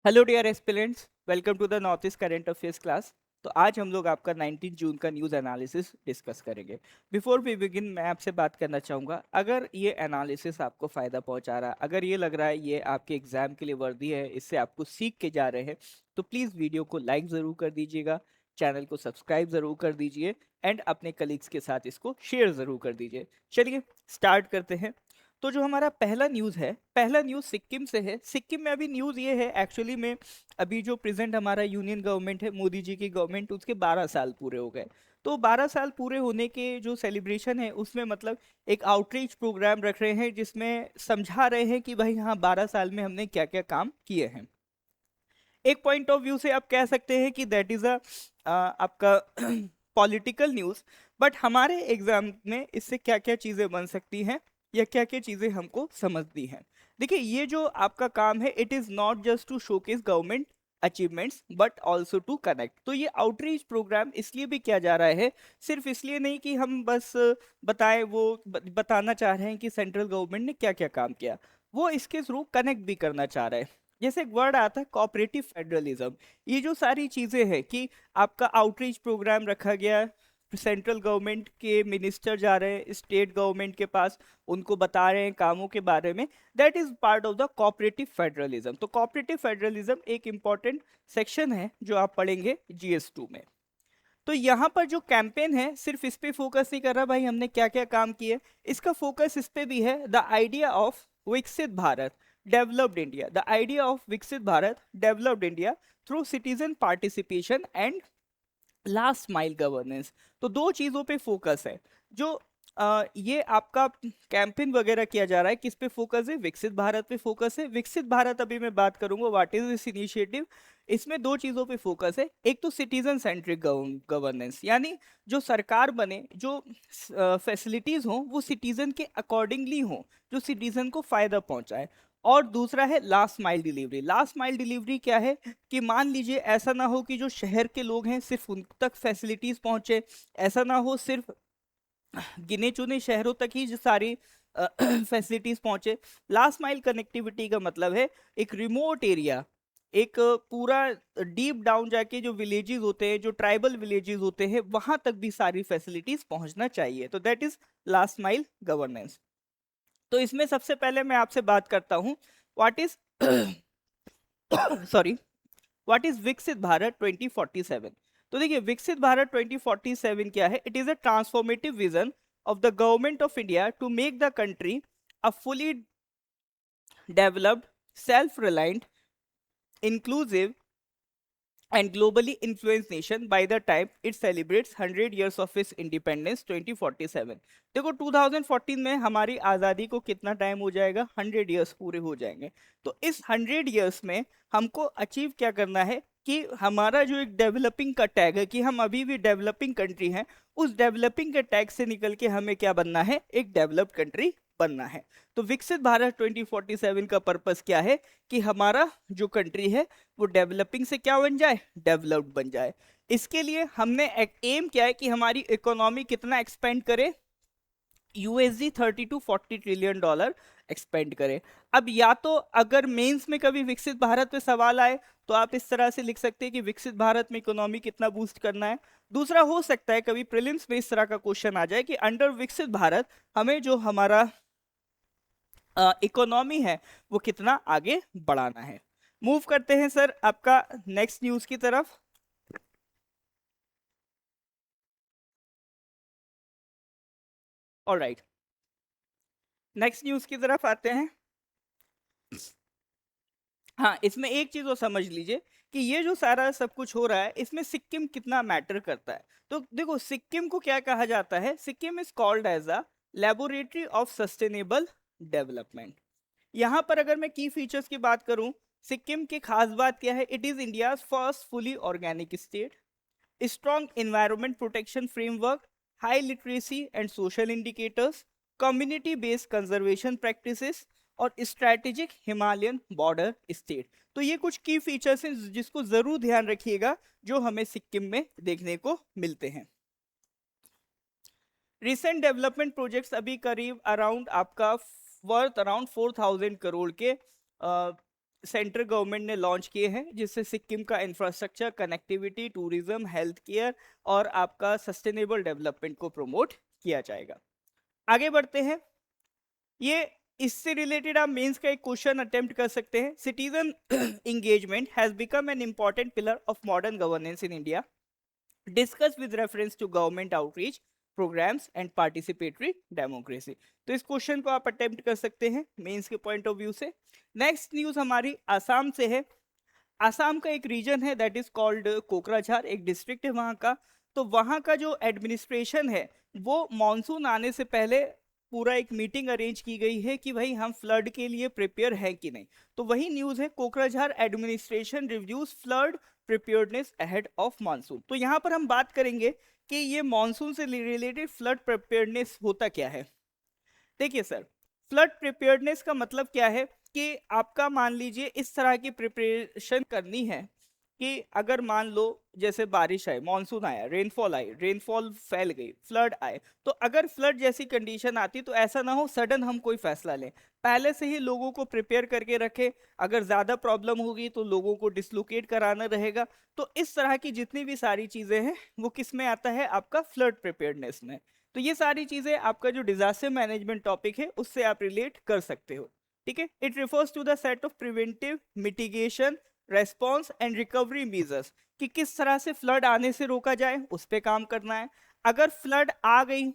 Hello dear aspirants, welcome to the north east current affairs class. तो आज हम लोग आपका 19 जून का न्यूज़ एनालिसिस डिस्कस करेंगे। बिफोर वी बिगिन, मैं आपसे बात करना चाहूँगा, अगर ये एनालिसिस आपको फ़ायदा पहुँचा रहा है, अगर ये लग रहा है ये आपके एग्जाम के लिए वर्दी है, इससे आपको सीख के जा रहे हैं, तो प्लीज़ वीडियो को लाइक ज़रूर कर दीजिएगा, चैनल को सब्सक्राइब ज़रूर कर दीजिए एंड अपने कलीग्स के साथ इसको शेयर ज़रूर कर दीजिए। चलिए स्टार्ट करते हैं। तो जो हमारा पहला न्यूज़ है, पहला न्यूज़ सिक्किम से है। सिक्किम में अभी न्यूज़ ये है एक्चुअली में, अभी जो प्रेजेंट हमारा यूनियन गवर्नमेंट है, मोदी जी की गवर्नमेंट, उसके 12 साल पूरे हो गए। तो 12 साल पूरे होने के जो सेलिब्रेशन है उसमें मतलब एक आउटरीच प्रोग्राम रख रहे हैं जिसमें समझा रहे हैं कि भाई हाँ, 12 साल में हमने क्या क्या काम किए हैं। एक पॉइंट ऑफ व्यू से आप कह सकते हैं कि दैट इज अ आपका पॉलिटिकल न्यूज़। बट हमारे एग्जाम में इससे क्या क्या चीज़ें बन सकती हैं या क्या क्या चीज़ें हमको समझती हैं। देखिए, ये जो आपका काम है, it is not just to showcase government achievements but also to connect. तो ये आउटरीच प्रोग्राम इसलिए भी किया जा रहा है, सिर्फ इसलिए नहीं कि हम बस बताएं, वो बताना चाह रहे हैं कि सेंट्रल गवर्नमेंट ने क्या क्या काम किया, वो इसके थ्रू कनेक्ट भी करना चाह रहे हैं। जैसे एक वर्ड आता है कोऑपरेटिव फेडरलिज्म। ये जो सारी चीजें हैं कि आपका आउटरीच प्रोग्राम रखा गया, सेंट्रल गवर्नमेंट के मिनिस्टर जा रहे हैं स्टेट गवर्नमेंट के पास, उनको बता रहे हैं कामों के बारे में, that is part of the cooperative federalism. तो कोऑपरेटिव फेडरलिज्म एक इंपॉर्टेंट सेक्शन है जो आप पढ़ेंगे GS2 में। तो यहाँ पर जो कैंपेन है सिर्फ इस पे फोकस नहीं कर रहा भाई हमने क्या क्या काम किए, इसका फोकस इस पे भी है, the idea of Viksit Bharat, developed India, the idea of Viksit Bharat developed India through citizen participation and last mile governance. तो दो चीजों पे फोकस है। जो ये आपका कैंपेन वगैरह किया जा रहा है, किस पे फोकस है? विकसित भारत पे फोकस है। विकसित भारत अभी मैं बात करूंगा व्हाट इज दिस इनिशिएटिव। इसमें दो चीजों पे फोकस है, एक तो सिटीजन सेंट्रिक गवर्नेंस, यानी जो सरकार बने, जो फैसिलिटीज हो वो सिटीजन के अकॉर्डिंगली हो, जो सिटीजन को फायदा पहुंचाए। और दूसरा है last mile delivery. Last mile delivery क्या है कि मान लीजिए ऐसा ना हो कि जो शहर के लोग हैं सिर्फ उन तक फैसिलिटीज पहुंचे, ऐसा ना हो सिर्फ गिने चुने शहरों तक ही जो सारी फैसिलिटीज पहुंचे। लास्ट माइल कनेक्टिविटी का मतलब है एक रिमोट एरिया, एक पूरा डीप डाउन जाके जो विलेजेस होते हैं, जो ट्राइबल विलेजेस होते हैं, वहां तक भी सारी फैसिलिटीज पहुंचना चाहिए। तो that is last mile governance. तो इसमें सबसे पहले मैं आपसे बात करता हूं, what is sorry, what is विकसित भारत 2047। तो देखिए, विकसित भारत 2047 क्या है? It is a transformative vision of the government of India to make the country a fully developed, self reliant, inclusive and globally influenced nation by the time it celebrates 100 years of its independence 2047। देखो, 2014 में हमारी आज़ादी को कितना time हो जाएगा? 100 years पूरे हो जाएंगे। तो इस 100 ईयर्स में हमको अचीव क्या करना है कि हमारा जो एक डेवलपिंग का टैग है कि हम अभी भी डेवलपिंग कंट्री हैं, उस डेवलपिंग के टैग से निकल के हमें क्या बनना है? एक डेवलप्ड कंट्री बनना है। तो विकसित भारत 2047 का पर्पस क्या है कि हमारा जो कंट्री है वो डेवलपिंग से क्या बन जाए? डेवलप्ड बन जाए। इसके लिए हमने एक एम क्या है कि हमारी इकोनॉमी कितना एक्सपेंड करे? $30 to $40 ट्रिलियन एक्सपेंड करे। अब या तो अगर मेंस में कभी विकसित भारत पे सवाल आए तो आप इस तरह से लिख सकते हैं कि विकसित भारत में इकोनॉमी कितना बूस्ट करना है। दूसरा हो सकता है कभी प्रीलिम्स में इस तरह का क्वेश्चन आ जाए कि अंडर विकसित भारत हमें जो हमारा इकोनॉमी है वो कितना आगे बढ़ाना है। मूव करते हैं सर आपका नेक्स्ट न्यूज की तरफ। ऑलराइट, नेक्स्ट न्यूज की तरफ आते हैं। हाँ, इसमें एक चीज वो समझ लीजिए कि ये जो सारा सब कुछ हो रहा है इसमें सिक्किम कितना मैटर करता है। तो देखो, सिक्किम को क्या कहा जाता है? Sikkim is called as a laboratory of sustainable development. यहाँ पर अगर मैं की फीचर्स की बात करूं, सिक्किम की खास बात क्या है? It is India first fully organic state, strong environment protection framework, high literacy and social indicators, community based conservation practices और स्ट्रैटेजिक हिमालयन बॉर्डर स्टेट। तो ये कुछ की फीचर्स हैं जिसको जरूर ध्यान रखिएगा जो हमें सिक्किम में देखने को मिलते हैं। रिसेंट डेवलपमेंट प्रोजेक्ट्स अभी करीब अराउंड आपका वर्थ अराउंड 4000 करोड़ के सेंट्रल गवर्नमेंट ने लॉन्च किए हैं, जिससे सिक्किम का infrastructure, connectivity, tourism, health care और आपका सस्टेनेबल डेवलपमेंट को प्रमोट किया जाएगा। आगे बढ़ते हैं। ये इससे रिलेटेड आप मेंस का एक क्वेश्चन अटेम्प्ट कर सकते हैं। Citizen engagement has become an important pillar of modern governance in India. Discuss with reference to government outreach programs and participatory democracy. तो इस क्वेश्चन को आप अटेम्प्ट कर सकते हैं मेंस के पॉइंट ऑफ व्यू से। नेक्स्ट न्यूज हमारी आसाम से है। आसाम का एक रीजन है दैट इज कॉल्ड कोकराझार, एक डिस्ट्रिक्ट है वहाँ का। तो वहाँ का जो एडमिनिस्ट्रेशन है वो मॉनसून आने से पहले पूरा एक मीटिंग अरेंज की गई है कि भाई हम फ्लड के लिए प्रिपेयर है कि नहीं। तो वही न्यूज है, Kokrajhar administration reviews flood preparedness ahead of monsoon. तो यहाँ पर हम बात करेंगे कि ये मानसून से रिलेटेड फ्लड प्रिपेयर्डनेस होता क्या है। देखिए सर, फ्लड प्रिपेयर्डनेस का मतलब क्या है कि आपका मान लीजिए इस तरह की प्रिपरेशन करनी है कि अगर मान लो जैसे बारिश आए, मानसून आया, रेनफॉल आई, रेनफॉल फैल गई, फ्लड आए, तो अगर फ्लड जैसी कंडीशन आती तो ऐसा ना हो सडन हम कोई फैसला लें, पहले से ही लोगों को प्रिपेयर करके रखें। अगर ज़्यादा प्रॉब्लम होगी तो लोगों को डिसलोकेट कराना रहेगा। तो इस तरह की जितनी भी सारी चीज़ें हैं वो किस में आता है, आपका फ्लड प्रिपेयर्डनेस में। तो ये सारी चीज़ें आपका जो डिजास्टर मैनेजमेंट टॉपिक है उससे आप रिलेट कर सकते हो। ठीक है, it refers to the set of preventive, mitigation, response and recovery measures, कि किस तरह से फ्लड आने से रोका जाए, उस पर काम करना है। अगर फ्लड आ गई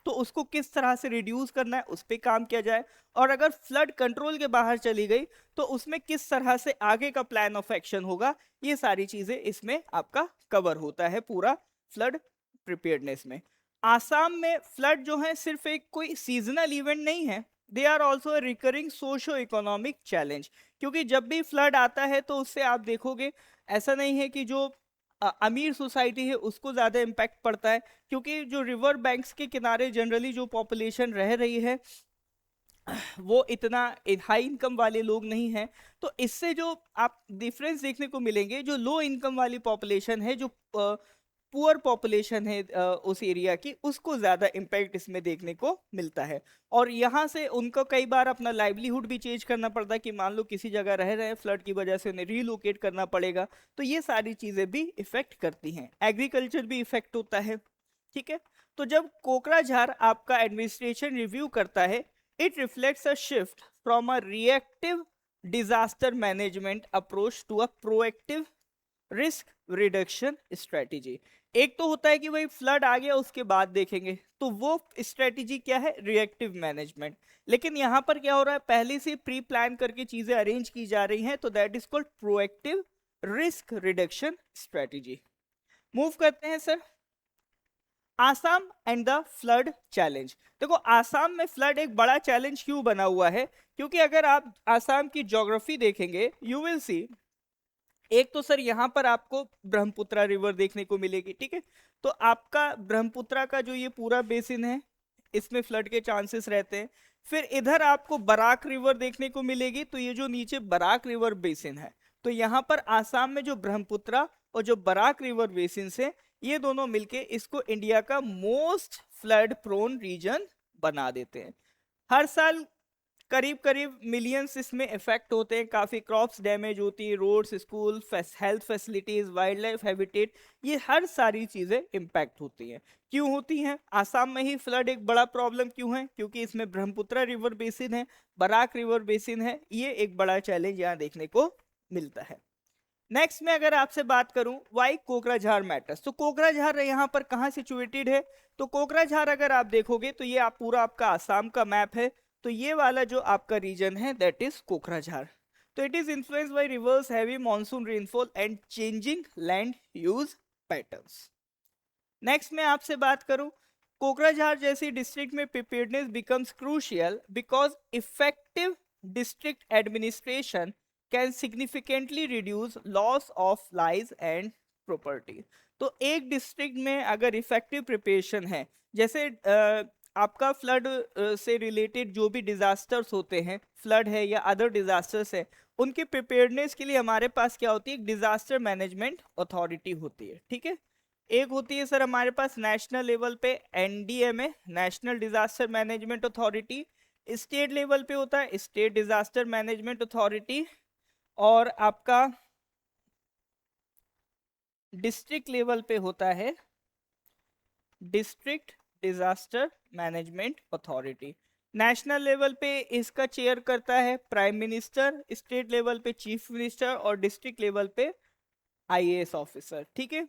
तो उसको किस तरह से रिड्यूस करना है, उस पर काम किया जाए। और अगर फ्लड कंट्रोल के बाहर चली गई तो उसमें किस तरह से आगे का प्लान ऑफ एक्शन होगा, ये सारी चीजें इसमें आपका कवर होता है पूरा फ्लड प्रिपेयर्डनेस में। आसाम में फ्लड जो है सिर्फ एक कोई सीजनल इवेंट नहीं है, they are also recurring socio economic challenge. क्योंकि जब भी फ्लड आता है तो उससे आप देखोगे ऐसा नहीं है कि जो अमीर सोसाइटी है उसको ज़्यादा इम्पैक्ट पड़ता है, क्योंकि जो रिवर बैंक्स के किनारे जनरली जो पॉपुलेशन रह रही है वो इतना हाई इनकम वाले लोग नहीं हैं। तो इससे जो आप डिफरेंस देखने को मिलेंगे, जो लो इनकम वाली पॉपुलेशन है, जो पुअर पॉपुलेशन है उस एरिया की, उसको ज़्यादा इम्पैक्ट इसमें देखने को मिलता है। और यहाँ से उनको कई बार अपना लाइवलीहुड भी चेंज करना पड़ता है कि मान लो किसी जगह रह रहे हैं, फ्लड की वजह से उन्हें रीलोकेट करना पड़ेगा। तो ये सारी चीज़ें भी इफेक्ट करती हैं, एग्रीकल्चर भी इफेक्ट होता है। ठीक है, तो जब कोकराझार आपका एडमिनिस्ट्रेशन रिव्यू करता है, it reflects a shift from a reactive disaster management approach to a proactive risk reduction strategy. एक तो होता है कि भाई फ्लड आ गया उसके बाद देखेंगे, तो वो स्ट्रेटेजी क्या है, रिएक्टिव मैनेजमेंट। लेकिन यहाँ पर क्या हो रहा है, पहले से प्री प्लान करके चीजें अरेंज की जा रही हैं, तो that is called proactive risk reduction strategy. Move करते हैं sir, Assam and the flood challenge. देखो आसाम में फ्लड एक बड़ा चैलेंज क्यों बना हुआ है, क्योंकि अगर आप आसाम की ज्योग्राफी देखेंगे यू विल सी, एक तो सर यहाँ पर आपको ब्रह्मपुत्रा रिवर देखने को मिलेगी। ठीक है, तो आपका ब्रह्मपुत्रा का जो ये पूरा बेसिन है इसमें फ्लड के चांसेस रहते हैं। फिर इधर आपको बराक रिवर देखने को मिलेगी, तो ये जो नीचे बराक रिवर बेसिन है, तो यहाँ पर आसाम में जो ब्रह्मपुत्रा और जो बराक रिवर बेसिन है, ये दोनों मिलके इसको इंडिया का मोस्ट फ्लड प्रोन रीजन बना देते हैं। हर साल करीब करीब मिलियंस इसमें इफेक्ट होते हैं, काफ़ी क्रॉप्स डैमेज होती है, roads, school, health facilities, wildlife habitat, ये हर सारी चीज़ें इम्पैक्ट होती हैं। क्यों होती हैं, आसाम में ही फ्लड एक बड़ा प्रॉब्लम क्यों है, क्योंकि इसमें ब्रह्मपुत्रा रिवर बेसिन है, बराक रिवर बेसिन है, ये एक बड़ा चैलेंज यहाँ देखने को मिलता है। नेक्स्ट में अगर आपसे बात करूं वाई कोकराझार मैटर्स, तो कोकराझार यहाँ पर कहाँ सिचुएटेड है, तो कोकराझार अगर आप देखोगे तो ये आप पूरा आपका आसाम का मैप है, तो ये वाला जो आपका रीजन है दैट इज कोकराझार। तो it is influenced by rivers, heavy monsoon rainfall and changing land use patterns. Next में आपसे बात करूं, कोकराझार जैसी डिस्ट्रिक्ट में preparedness becomes crucial because effective district administration can significantly reduce loss of lives and property. तो एक district में अगर इफेक्टिव प्रिपरेशन है, जैसे आपका फ्लड से रिलेटेड जो भी डिजास्टर्स होते हैं, फ्लड है या अदर डिजास्टर्स है, उनके प्रिपेयर्डनेस के लिए हमारे पास क्या होती है, डिजास्टर मैनेजमेंट अथॉरिटी होती है। ठीक है, एक होती है सर हमारे पास नेशनल लेवल पे NDMA, national disaster management authority, state level पे होता है स्टेट डिजास्टर मैनेजमेंट अथॉरिटी, और आपका डिस्ट्रिक्ट लेवल पे होता है district disaster management authority. National level पे इसका चेयर करता है प्राइम मिनिस्टर, स्टेट लेवल पे चीफ मिनिस्टर और डिस्ट्रिक्ट लेवल पे आईएएस ऑफिसर। ठीक है।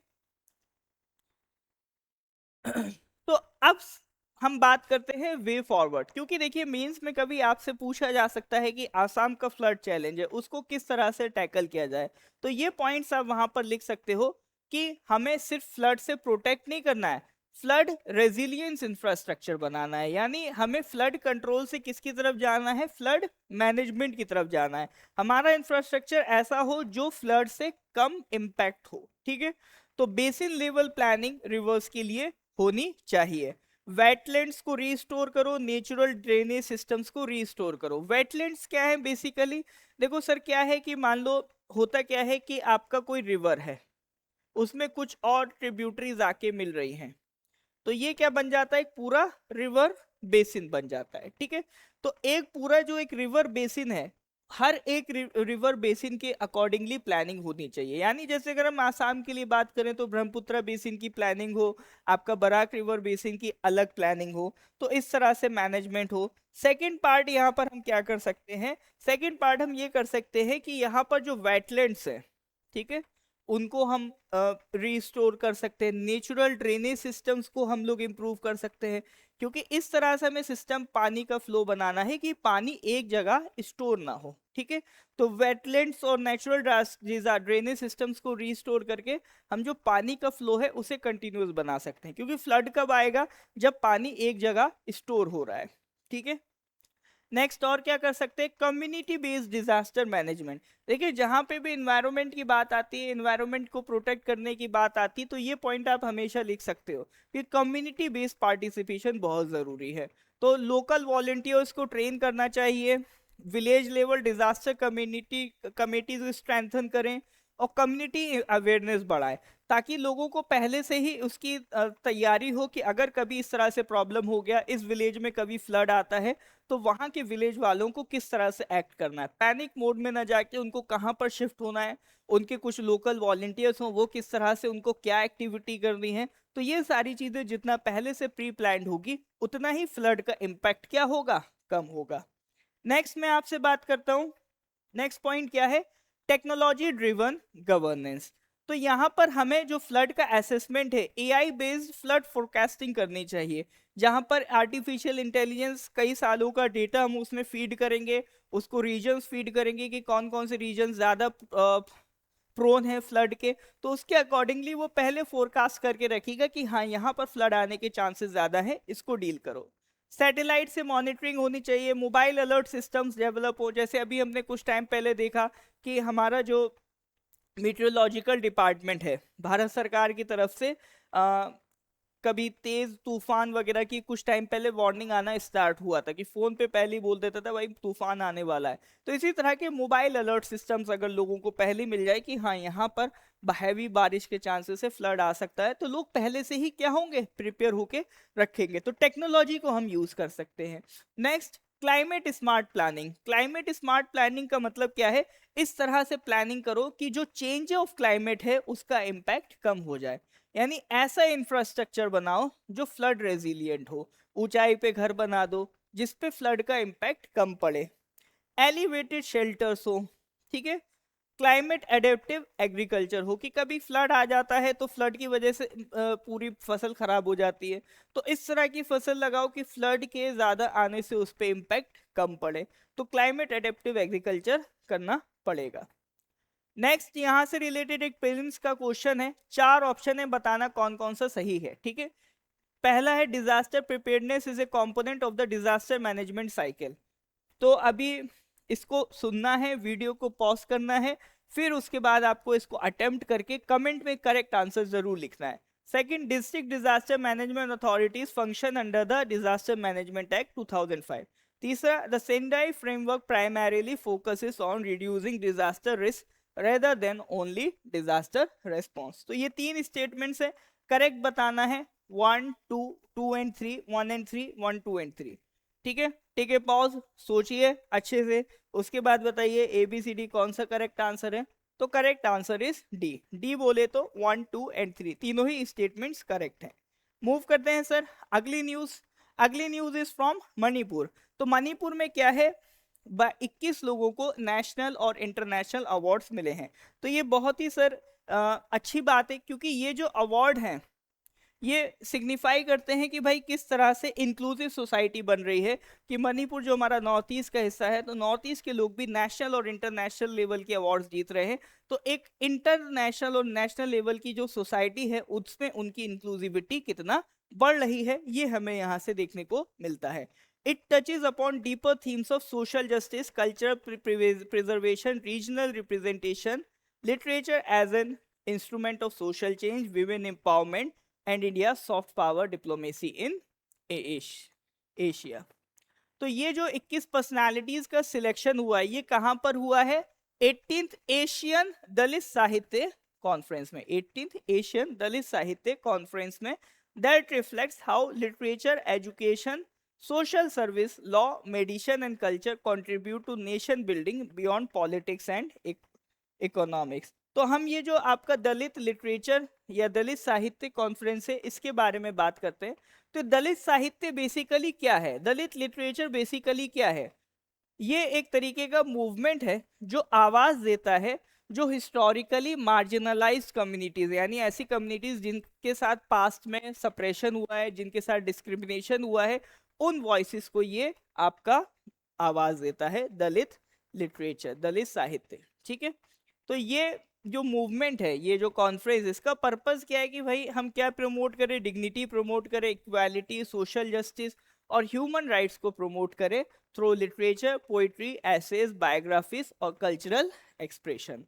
तो अब हम बात करते हैं वे फॉरवर्ड, क्योंकि देखिए मेंस में कभी आपसे पूछा जा सकता है कि आसाम का फ्लड चैलेंज है उसको किस तरह से टैकल किया जाए। तो ये पॉइंट्स आप वहां पर लिख सकते हो कि हमें सिर्फ फ्लड से प्रोटेक्ट नहीं करना है, फ्लड रेजिलियंस इंफ्रास्ट्रक्चर बनाना है। यानी हमें फ्लड कंट्रोल से किसकी तरफ जाना है, फ्लड मैनेजमेंट की तरफ जाना है। हमारा इंफ्रास्ट्रक्चर ऐसा हो जो फ्लड से कम इम्पैक्ट हो। ठीक है। तो बेसिन लेवल प्लानिंग रिवर्स के लिए होनी चाहिए। वेटलैंड्स को रीस्टोर करो, नेचुरल ड्रेनेज सिस्टम्स को रीस्टोर करो। वेटलैंड्स क्या है बेसिकली, देखो सर क्या है कि मान लो होता क्या है कि आपका कोई रिवर है, उसमें कुछ और ट्रिब्यूटरीज आके मिल रही हैं, तो ये क्या बन जाता है, एक पूरा रिवर बेसिन बन जाता है। ठीक है। तो एक पूरा जो एक रिवर बेसिन है, हर एक रिवर बेसिन के अकॉर्डिंगली प्लानिंग होनी चाहिए। यानी जैसे अगर हम आसाम के लिए बात करें तो ब्रह्मपुत्र बेसिन की प्लानिंग हो, आपका बराक रिवर बेसिन की अलग प्लानिंग हो, तो इस तरह से मैनेजमेंट हो। सेकंड पार्ट यहाँ पर हम क्या कर सकते हैं, सेकंड पार्ट हम ये कर सकते हैं कि यहाँ पर जो वेटलैंड्स है, ठीक है, उनको हम रीस्टोर कर सकते हैं। नेचुरल ड्रेनेज सिस्टम्स को हम लोग इंप्रूव कर सकते हैं, क्योंकि इस तरह से हमें सिस्टम पानी का फ्लो बनाना है कि पानी एक जगह स्टोर ना हो। ठीक है। तो वेटलैंड्स और नेचुरल ड्रेनेज सिस्टम्स को रीस्टोर करके हम जो पानी का फ्लो है उसे कंटिन्यूस बना सकते हैं, क्योंकि फ्लड कब आएगा, जब पानी एक जगह स्टोर हो रहा है। ठीक है। नेक्स्ट और क्या कर सकते हैं, कम्युनिटी बेस्ड डिजास्टर मैनेजमेंट। देखिए जहां पे भी इन्वायरमेंट की बात आती है, इन्वायरमेंट को प्रोटेक्ट करने की बात आती है, तो ये पॉइंट आप हमेशा लिख सकते हो कि कम्युनिटी बेस्ड पार्टिसिपेशन बहुत जरूरी है। तो लोकल वॉलेंटियर्स को ट्रेन करना चाहिए, village level disaster community committees strengthen करें और कम्युनिटी अवेयरनेस बढ़ाएं, ताकि लोगों को पहले से ही उसकी तैयारी हो कि अगर कभी इस तरह से प्रॉब्लम हो गया, इस विलेज में कभी फ्लड आता है, तो वहां के विलेज वालों को किस तरह से एक्ट करना है, पैनिक मोड में ना जाके उनको कहां पर शिफ्ट होना है, उनके कुछ लोकल वॉलेंटियर्स हों वो किस तरह से उनको क्या एक्टिविटी करनी है। तो ये सारी चीजें जितना पहले से प्री प्लान्ड होगी उतना ही फ्लड का इम्पैक्ट क्या होगा, कम होगा। नेक्स्ट मैं आपसे बात करता हूं, नेक्स्ट पॉइंट क्या है, टेक्नोलॉजी ड्रिवन गवर्नेंस। तो यहां पर हमें जो फ्लड का असेसमेंट है, एआई बेस्ड फ्लड फोरकास्टिंग करनी चाहिए, जहां पर आर्टिफिशियल इंटेलिजेंस कई सालों का डेटा हम उसमें फीड करेंगे, उसको रीजन्स फीड करेंगे कि कौन कौन से रीजन ज्यादा प्रोन है फ्लड के, तो उसके अकॉर्डिंगली वो पहले फोरकास्ट करके रखेगा कि हाँ यहाँ पर फ्लड आने के चांसेस ज्यादा है, इसको डील करो। सैटेलाइट से मॉनिटरिंग होनी चाहिए, मोबाइल अलर्ट सिस्टम्स डेवलप हो, जैसे अभी हमने कुछ टाइम पहले देखा कि हमारा जो मीटरोलॉजिकल डिपार्टमेंट है भारत सरकार की तरफ से कभी तेज तूफान वगैरह की कुछ टाइम पहले वार्निंग आना स्टार्ट हुआ था कि फोन पे पहले ही बोल देता था भाई तूफान आने वाला है। तो इसी तरह के मोबाइल अलर्ट सिस्टम्स अगर लोगों को पहले मिल जाए कि हाँ यहाँ पर हैवी बारिश के चांसेस है, फ्लड आ सकता है, तो लोग पहले से ही क्या होंगे, प्रिपेयर होके रखेंगे। तो टेक्नोलॉजी को हम यूज कर सकते हैं। Next, climate smart planning. Climate smart planning का मतलब क्या है, इस तरह से प्लानिंग करो कि जो चेंज ऑफ क्लाइमेट है उसका इम्पैक्ट कम हो जाए। यानी ऐसा इंफ्रास्ट्रक्चर बनाओ जो फ्लड रेजिलिएंट हो, ऊंचाई पे घर बना दो जिसपे फ्लड का इम्पैक्ट कम पड़े, एलिवेटेड शेल्टर्स हो, ठीक है, क्लाइमेट एडेप्टिव एग्रीकल्चर हो कि कभी फ्लड आ जाता है तो फ्लड की वजह से पूरी फसल खराब हो जाती है, तो इस तरह की फसल लगाओ कि फ्लड के ज्यादा आने से उस पर इम्पैक्ट कम पड़े। तो क्लाइमेट एडेप्टिव एग्रीकल्चर करना पड़ेगा। नेक्स्ट यहां से रिलेटेड एक प्रीलिम्स का क्वेश्चन है, चार ऑप्शन है, बताना कौन कौन सा सही है। ठीक है। पहला है disaster preparedness is a component of the disaster management cycle. तो अभी इसको सुनना है, वीडियो को पॉज करना है, फिर उसके बाद आपको इसको अटेम्प्ट करके कमेंट में करेक्ट आंसर जरूर लिखना है। Second, district disaster management authorities function under the disaster management act 2005। तीसरा, the Sendai framework primarily focuses on reducing disaster risk rather than only disaster response. तो ये तीन स्टेटमेंट्स है, करेक्ट बताना है, 1 2 2 एंड 3, 1 एंड 3, 1 2 एंड 3। ठीक है। ठीक है, पॉज, सोचिए अच्छे से, उसके बाद बताइए ABCD कौन सा करेक्ट आंसर है। तो correct answer is D. D बोले तो 1, 2 एंड 3 तीनों ही स्टेटमेंट्स करेक्ट हैं। मूव करते हैं सर अगली न्यूज। अगली न्यूज इज फ्रॉम मणिपुर। तो मणिपुर में क्या है, 21 लोगों को नेशनल और इंटरनेशनल अवार्ड्स मिले हैं। तो ये बहुत ही सर अच्छी बात है, क्योंकि ये जो अवार्ड हैं ये सिग्निफाई करते हैं कि भाई किस तरह से इंक्लूसिव सोसाइटी बन रही है, कि मणिपुर जो हमारा नॉर्थ ईस्ट का हिस्सा है, तो नॉर्थ ईस्ट के लोग भी नेशनल और इंटरनेशनल लेवल के अवार्ड्स जीत रहे हैं। तो एक इंटरनेशनल और नेशनल लेवल की जो सोसाइटी है उसमें उनकी इंक्लूसिविटी कितना बढ़ रही है, ये हमें यहाँ से देखने को मिलता है। It touches upon deeper themes of social justice, culture preservation, regional representation, literature as an instrument of social change, women empowerment and India soft power diplomacy in Asia. तो ये जो 21 पर्सनालिटीज का सिलेक्शन हुआ है, ये कहां पर हुआ है, 18th एशियन दलित साहित्य कॉन्फ्रेंस में। 18th एशियन दलित साहित्य कॉन्फ्रेंस में। That reflects how literature, education, social service, law, medicine and culture contribute to nation building beyond politics and economics. तो हम ये जो आपका दलित लिटरेचर या दलित साहित्य कॉन्फ्रेंस है, इसके बारे में बात करते हैं। तो दलित साहित्य बेसिकली क्या है, दलित लिटरेचर बेसिकली क्या है, ये एक तरीके का मूवमेंट है जो आवाज देता है जो हिस्टोरिकली मार्जिनलाइज्ड कम्युनिटीज, यानी ऐसी कम्युनिटीज जिनके साथ पास्ट में सप्रेशन हुआ है, जिनके साथ डिस्क्रिमिनेशन हुआ है, उन वॉइसेस को ये आपका आवाज देता है दलित लिटरेचर, दलित साहित्य। ठीक है, तो ये जो मूवमेंट है, ये जो कॉन्फ्रेंस, इसका पर्पस क्या है कि भाई हम क्या प्रमोट करें, डिग्निटी प्रमोट करें, इक्वालिटी, सोशल जस्टिस और ह्यूमन राइट्स को प्रमोट करें through literature, poetry, essays, biographies और कल्चरल एक्सप्रेशन।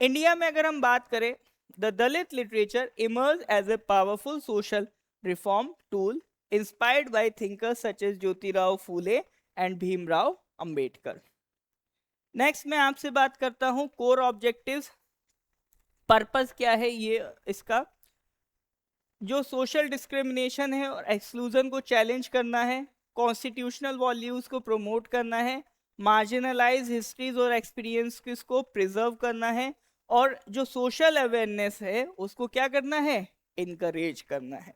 इंडिया में अगर हम बात करें, the Dalit literature emerge as a powerful social reform tool inspired by thinkers such as Jyotirao Phule and Bhimrao Ambedkar. Next मैं आपसे बात करता हूं कोर ऑब्जेक्टिव्स, पर्पस क्या है ये इसका। जो सोशल डिस्क्रिमिनेशन है और एक्सक्लूजन को चैलेंज करना है, कॉन्स्टिट्यूशनल वैल्यूज को प्रमोट करना है, मार्जिनलाइज हिस्ट्रीज और एक्सपीरियंस को प्रिजर्व करना है, और जो सोशल अवेयरनेस है उसको क्या करना है, इनकरेज करना है।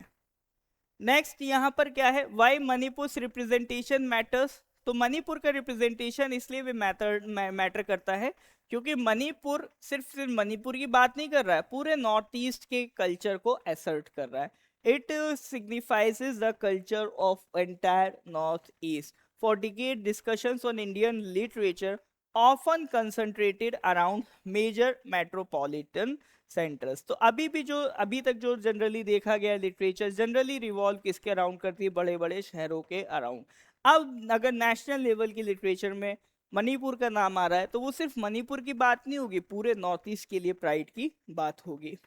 नेक्स्ट यहाँ पर क्या है, वाई मणिपुर रिप्रेजेंटेशन मैटर्स। तो मणिपुर का रिप्रेजेंटेशन इसलिए भी मैटर करता है क्योंकि मणिपुर सिर्फ मणिपुर की बात नहीं कर रहा है, पूरे नॉर्थ ईस्ट के कल्चर को असर्ट कर रहा है। It signifies the culture of entire north east. For decade discussions on Indian literature often concentrated around major metropolitan centres. तो अभी तक जो जनरली देखा गया लिटरेचर जनरली रिवॉल्व किसके अराउंड करती है, बड़े बड़े शहरों के अराउंड। अब अगर नेशनल लेवल की लिटरेचर में मणिपुर का नाम आ रहा है तो वो सिर्फ मणिपुर की बात नहीं होगी, पूरे नॉर्थ ईस्ट के लिए प्राइड की बात होगी।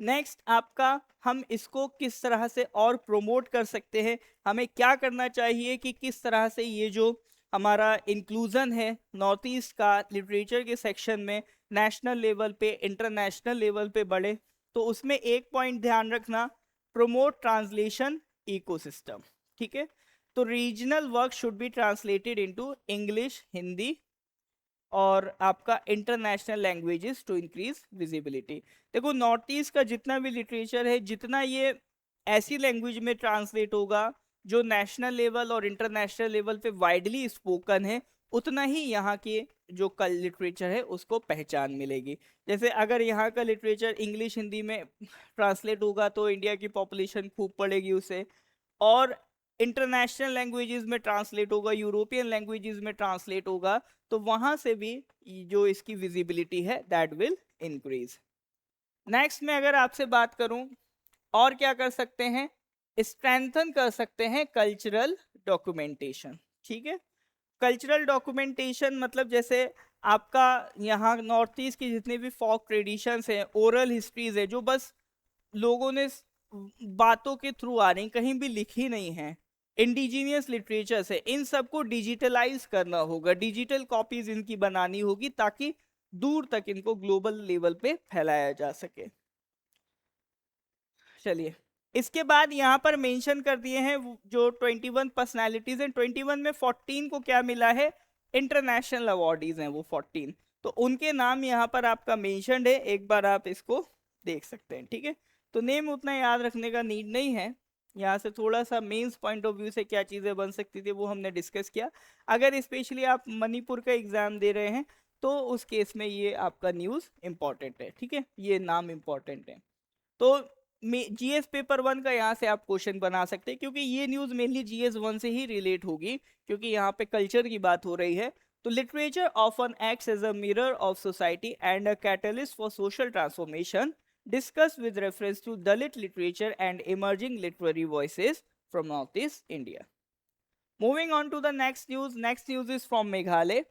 नेक्स्ट आपका, हम इसको किस तरह से और प्रोमोट कर सकते हैं, हमें क्या करना चाहिए कि किस तरह से ये जो हमारा इंक्लूजन है नॉर्थ ईस्ट का लिटरेचर के सेक्शन में नेशनल लेवल पे, इंटरनेशनल लेवल पे बढ़े। तो उसमें एक पॉइंट ध्यान रखना, प्रमोट ट्रांसलेशन इकोसिस्टम। ठीक है, तो regional work should be translated into English, Hindi और आपका international languages to increase visibility. देखो नॉर्थ ईस्ट का जितना भी लिटरेचर है, जितना ये ऐसी लैंग्वेज में ट्रांसलेट होगा जो नेशनल लेवल और इंटरनेशनल लेवल पे वाइडली स्पोकन है, उतना ही यहाँ के जो कल लिटरेचर है उसको पहचान मिलेगी। जैसे अगर यहाँ का लिटरेचर इंग्लिश हिंदी में ट्रांसलेट होगा तो इंडिया की पॉपुलेशन खूब पड़ेगी उसे, और इंटरनेशनल लैंग्वेजेस में ट्रांसलेट होगा, यूरोपियन लैंग्वेजेस में ट्रांसलेट होगा, तो वहां से भी जो इसकी विजिबिलिटी है दैट विल इंक्रीज। नेक्स्ट में अगर आपसे बात करूं और क्या कर सकते हैं, स्ट्रेंथन कर सकते हैं कल्चरल डॉक्यूमेंटेशन। ठीक है, कल्चरल डॉक्यूमेंटेशन मतलब जैसे आपका यहाँ नॉर्थ ईस्ट की जितने भी फोक ट्रेडिशंस हैं, ओरल हिस्ट्रीज है जो बस लोगों ने बातों के थ्रू आ रही, कहीं भी लिखी नहीं है, इंडिजीनियस लिटरेचर है, इन सबको डिजिटलाइज करना होगा, डिजिटल कॉपीज इनकी बनानी होगी ताकि दूर तक इनको ग्लोबल लेवल पे फैलाया जा सके। चलिए इसके बाद यहाँ पर मेंशन कर दिए हैं जो 21 पर्सनालिटीज हैं, 21 में 14 को क्या मिला है, इंटरनेशनल अवार्डीज हैं वो 14, तो उनके नाम यहाँ पर आपका मेंशनड है, एक बार आप इसको देख सकते हैं। ठीक है, तो नेम उतना याद रखने का नीड नहीं है, यहाँ से थोड़ा सा मेंस पॉइंट ऑफ व्यू से क्या चीज़ें बन सकती थी वो हमने डिस्कस किया। अगर स्पेशली आप मणिपुर का एग्जाम दे रहे हैं तो उस केस में ये आपका न्यूज़ इंपॉर्टेंट है। ठीक है, ये नाम इंपॉर्टेंट है। तो जीएस पेपर 1 का यहाँ से आप क्वेश्चन बना सकते हैं, क्योंकि ये न्यूज़ मेनली जीएस 1 से ही रिलेट होगी, क्योंकि यहाँ पे कल्चर की बात हो रही है। तो literature often acts as a mirror of society and a catalyst for social transformation, discussed with reference to Dalit literature and emerging literary voices from Northeast India. Moving on to the next news. Next news is from Meghalaya.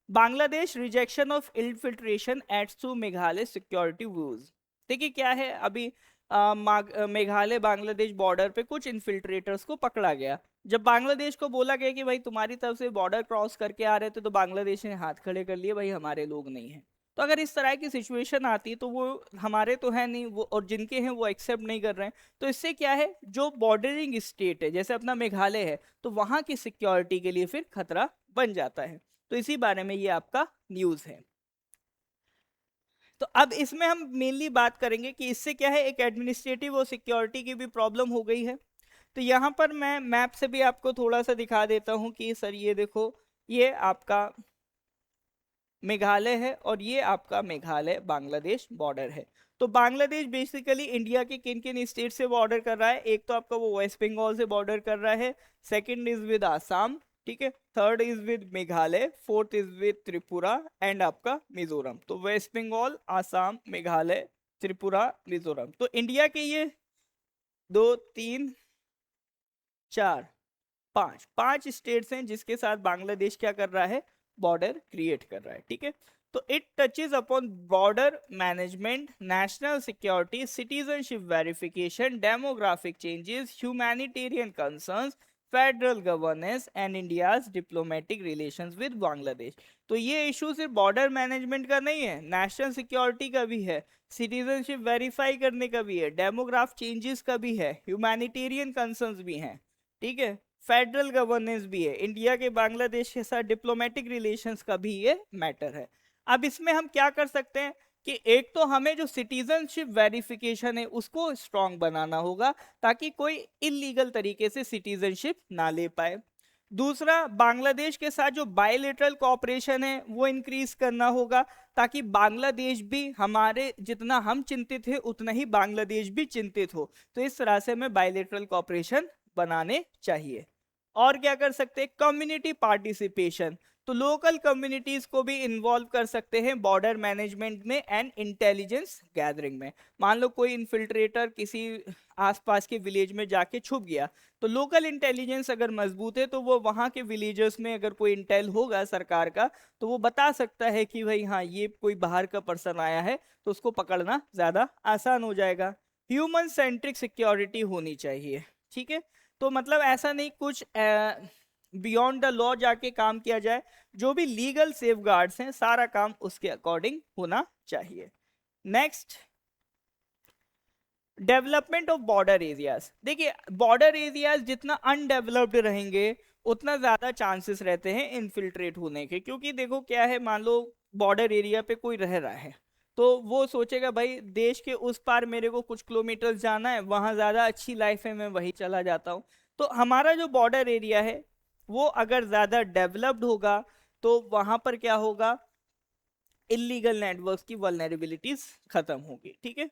Bangladesh rejection of infiltration adds to Meghalaya security woes. देखिए क्या है, अभी Meghalaya Bangladesh border पे कुछ infiltrators को पकड़ा गया। जब बांग्लादेश को बोला गया कि भाई तुम्हारी तरफ से बॉर्डर क्रॉस करके आ रहे थे, तो बांग्लादेश ने हाथ खड़े कर लिए, भाई हमारे लोग नहीं हैं। तो अगर इस तरह की सिचुएशन आती है तो वो हमारे तो है नहीं वो, और जिनके हैं वो एक्सेप्ट नहीं कर रहे हैं, तो इससे क्या है, जो बॉर्डरिंग स्टेट है जैसे अपना मेघालय है, तो वहां की सिक्योरिटी के लिए फिर खतरा बन जाता है। तो इसी बारे में ये आपका न्यूज़ है। तो अब इसमें हम मेनली बात करेंगे कि इससे क्या है, एक एडमिनिस्ट्रेटिव और सिक्योरिटी की भी प्रॉब्लम हो गई है। तो यहाँ पर मैं मैप से भी आपको थोड़ा सा दिखा देता हूँ कि सर ये देखो, ये आपका मेघालय है और ये आपका मेघालय बांग्लादेश बॉर्डर है। तो बांग्लादेश बेसिकली इंडिया के किन किन स्टेट से बॉर्डर कर रहा है, एक तो आपका वो वेस्ट बंगाल से बॉर्डर कर रहा है, सेकंड इज विद आसाम, ठीक है, third is with Meghalaya, fourth is with Tripura and आपका मिजोरम। तो वेस्ट बंगाल, आसाम, मेघालय, त्रिपुरा, मिजोरम, तो इंडिया के ये 2 3 4 5 स्टेट्स हैं जिसके साथ बांग्लादेश क्या कर रहा है, बॉर्डर क्रिएट कर रहा है। ठीक है, तो it touches upon border management, national security, citizenship verification, demographic changes, humanitarian concerns, federal governance and India's diplomatic relations with Bangladesh. तो ये इशू सिर्फ बॉर्डर मैनेजमेंट का नहीं है, नेशनल सिक्योरिटी का भी है, सिटीजनशिप वेरीफाई करने का भी है, डेमोग्राफ चेंजेस का भी है, ह्यूमैनिटेरियन कंसर्न्स भी हैं, ठीक है, फेडरल गवर्नेंस भी है, इंडिया के बांग्लादेश के साथ डिप्लोमेटिक रिलेशंस का भी ये मैटर है। अब इसमें हम क्या कर सकते हैं कि एक तो हमें जो सिटीजनशिप वेरिफिकेशन है उसको स्ट्रांग बनाना होगा, ताकि कोई इलीगल तरीके से सिटीजनशिप ना ले पाए। दूसरा, बांग्लादेश के साथ जो बायलेटरल कोऑपरेशन है वो इंक्रीज करना होगा, ताकि बांग्लादेश भी हमारे जितना हम चिंतित है उतना ही बांग्लादेश भी चिंतित हो। तो इस तरह से हमें बायलेटरल कोऑपरेशन बनाने चाहिए। और क्या कर सकते हैं, कम्युनिटी पार्टिसिपेशन, तो लोकल कम्युनिटीज को भी इन्वॉल्व कर सकते हैं बॉर्डर मैनेजमेंट में एंड इंटेलिजेंस गैदरिंग में। मान लो कोई इन्फिल्ट्रेटर किसी आसपास के विलेज में जाके छुप गया, तो लोकल इंटेलिजेंस अगर मजबूत है तो वो वहाँ के विलेजर्स में अगर कोई इंटेल होगा सरकार का, तो वो बता सकता है कि भाई हाँ ये कोई बाहर का पर्सन आया है, तो उसको पकड़ना ज़्यादा आसान हो जाएगा। ह्यूमन सेंट्रिक सिक्योरिटी होनी चाहिए। ठीक है, तो मतलब ऐसा नहीं कुछ बियॉन्ड द लॉ जाके काम किया जाए, जो भी लीगल सेफगार्ड्स हैं सारा काम उसके अकॉर्डिंग होना चाहिए। Next, development of border areas. देखिए बॉर्डर एरियाज जितना अनडेवलप्ड रहेंगे उतना ज्यादा चांसेस रहते हैं इन्फिल्ट्रेट होने के, क्योंकि देखो क्या है, मान लो बॉर्डर एरिया पे कोई रह रहा है, तो वो सोचेगा भाई देश के उस पार मेरे को कुछ किलोमीटर जाना है, वहां ज्यादा अच्छी लाइफ है, मैं वहीं चला जाता हूँ। तो हमारा जो बॉर्डर एरिया है वो अगर ज्यादा डेवलप्ड होगा तो वहां पर क्या होगा, इलीगल नेटवर्क्स की वल्नरेबिलिटीज खत्म होगी। ठीक है,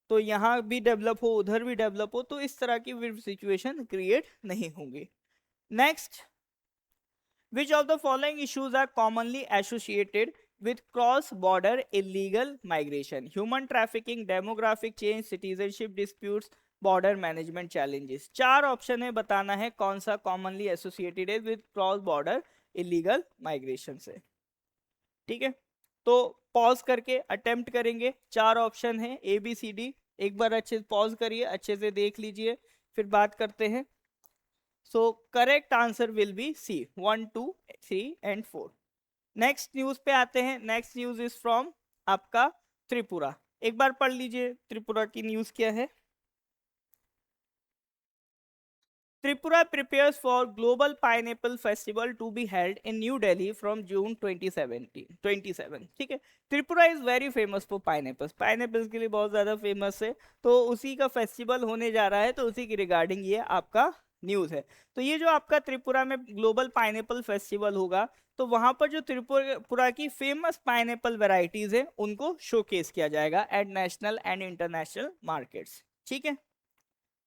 तो यहाँ भी डेवलप हो उधर भी डेवलप हो, तो इस तरह की सिचुएशन क्रिएट नहीं होंगी। Next, which of the following issues are commonly associated with cross border illegal migration, human trafficking, demographic change, citizenship disputes, border management challenges. 4 option है, बताना है कौन सा कॉमनली एसोसिएटेड है with cross border illegal migration से। ठीक है, तो पॉज करके अटेम्प्ट करेंगे, 4 ऑप्शन है ए बी सी डी, एक बार अच्छे से पॉज करिए, अच्छे से देख लीजिए, फिर बात करते हैं। So correct answer will be C, 1 2 3 and 4। Next news पे आते हैं। नेक्स्ट न्यूज इज फ्रॉम आपका त्रिपुरा। एक बार पढ़ लीजिए त्रिपुरा की न्यूज क्या है। Tripura prepares for Global Pineapple Festival to be held in New Delhi from June 2017 27, ठीक है। Tripura is very famous for pineapples, pineapples के लिए बहुत ज़्यादा फेमस है। तो उसी का फेस्टिवल होने जा रहा है, तो उसी की रिगार्डिंग ये आपका न्यूज़ है। तो ये जो आपका त्रिपुरा में ग्लोबल पाइनएप्पल फेस्टिवल होगा, तो वहाँ पर जो त्रिपुरा की फेमस पाइनएप्पल वेराइटीज़ है उनको शोकेस किया जाएगा at national and international markets, ठीक है।